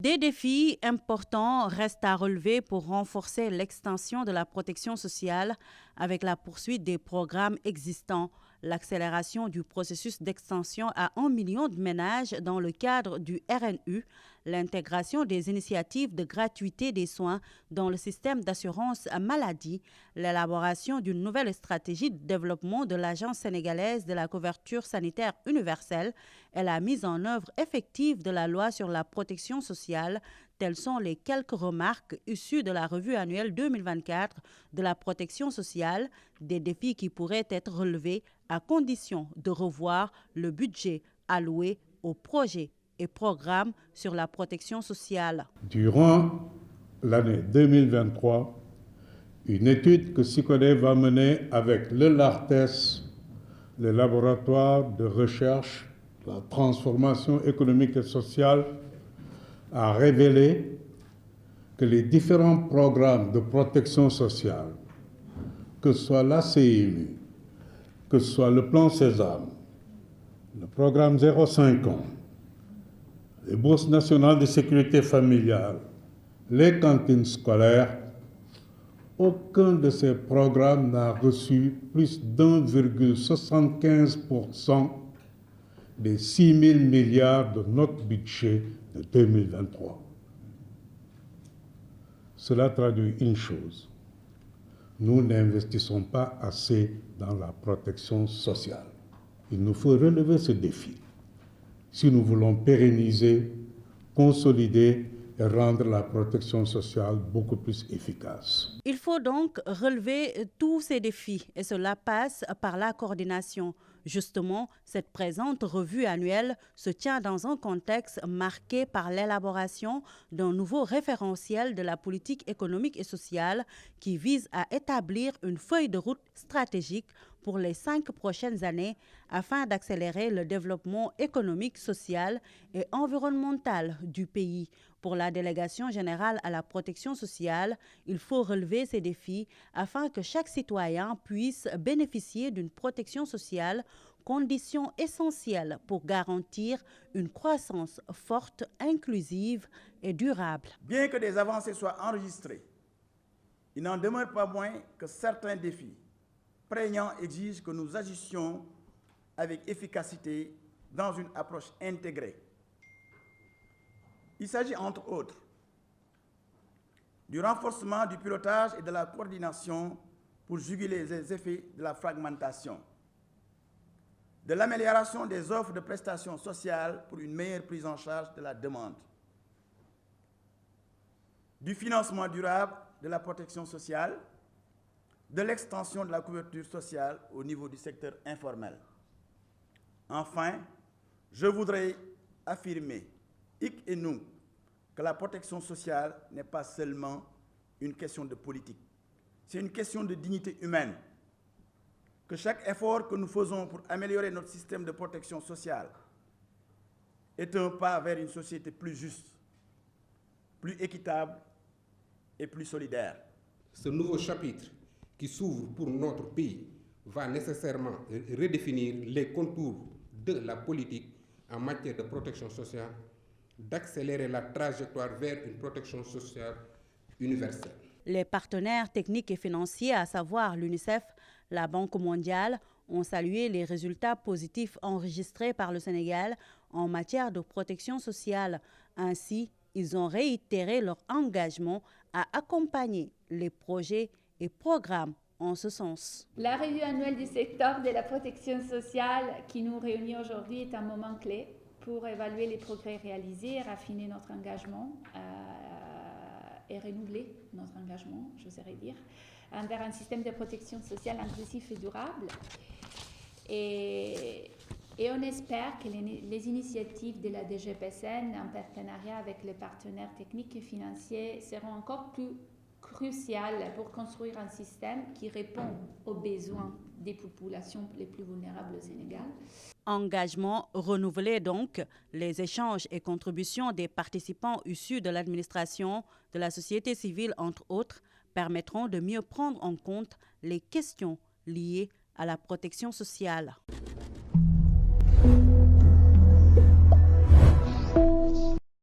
Des défis importants restent à relever pour renforcer l'extension de la protection sociale avec la poursuite des programmes existants, l'accélération du processus d'extension à 1 million de ménages dans le cadre du RNU, l'intégration des initiatives de gratuité des soins dans le système d'assurance maladie, l'élaboration d'une nouvelle stratégie de développement de l'Agence sénégalaise de la couverture sanitaire universelle et la mise en œuvre effective de la loi sur la protection sociale. Telles sont les quelques remarques issues de la revue annuelle 2024 de la protection sociale, des défis qui pourraient être relevés à condition de revoir le budget alloué aux projets et programmes sur la protection sociale. Durant l'année 2023, une étude que SICODER va mener avec le LARTES, le laboratoire de recherche de la transformation économique et sociale, a révélé que les différents programmes de protection sociale, que ce soit la CIMU, que ce soit le plan Sésame, le programme 0,5 ans, les bourses nationales de sécurité familiale, les cantines scolaires, aucun de ces programmes n'a reçu plus d'1,75% des 6 000 milliards de notre budget de 2023. Cela traduit une chose. Nous n'investissons pas assez dans la protection sociale. Il nous faut relever ce défi si nous voulons pérenniser, consolider et rendre la protection sociale beaucoup plus efficace. Il faut donc relever tous ces défis et cela passe par la coordination. Justement, cette présente revue annuelle se tient dans un contexte marqué par l'élaboration d'un nouveau référentiel de la politique économique et sociale qui vise à établir une feuille de route stratégique pour les 5 prochaines années afin d'accélérer le développement économique, social et environnemental du pays. Pour la délégation générale à la protection sociale, il faut relever ces défis afin que chaque citoyen puisse bénéficier d'une protection sociale, condition essentielle pour garantir une croissance forte, inclusive et durable. Bien que des avancées soient enregistrées, il n'en demeure pas moins que certains défis prégnants exigent que nous agissions avec efficacité dans une approche intégrée. Il s'agit entre autres du renforcement du pilotage et de la coordination pour juguler les effets de la fragmentation, de l'amélioration des offres de prestations sociales pour une meilleure prise en charge de la demande, du financement durable de la protection sociale, de l'extension de la couverture sociale au niveau du secteur informel. Enfin, je voudrais affirmer, hic et nunc, que la protection sociale n'est pas seulement une question de politique, c'est une question de dignité humaine. Que chaque effort que nous faisons pour améliorer notre système de protection sociale est un pas vers une société plus juste, plus équitable et plus solidaire. Ce nouveau chapitre qui s'ouvre pour notre pays va nécessairement redéfinir les contours de la politique en matière de protection sociale, d'accélérer la trajectoire vers une protection sociale universelle. Les partenaires techniques et financiers, à savoir l'UNICEF, la Banque mondiale, ont salué les résultats positifs enregistrés par le Sénégal en matière de protection sociale. Ainsi, ils ont réitéré leur engagement à accompagner les projets et programmes en ce sens. La revue annuelle du secteur de la protection sociale qui nous réunit aujourd'hui est un moment clé pour évaluer les progrès réalisés, raffiner notre engagement et renouveler notre engagement, j'oserais dire, vers un système de protection sociale inclusif et durable. Et on espère que les initiatives de la DGPSN en partenariat avec les partenaires techniques et financiers seront encore plus cruciales pour construire un système qui répond aux besoins des populations les plus vulnérables au Sénégal. Engagement renouvelé donc, les échanges et contributions des participants issus de l'administration, de la société civile entre autres, permettront de mieux prendre en compte les questions liées à la protection sociale.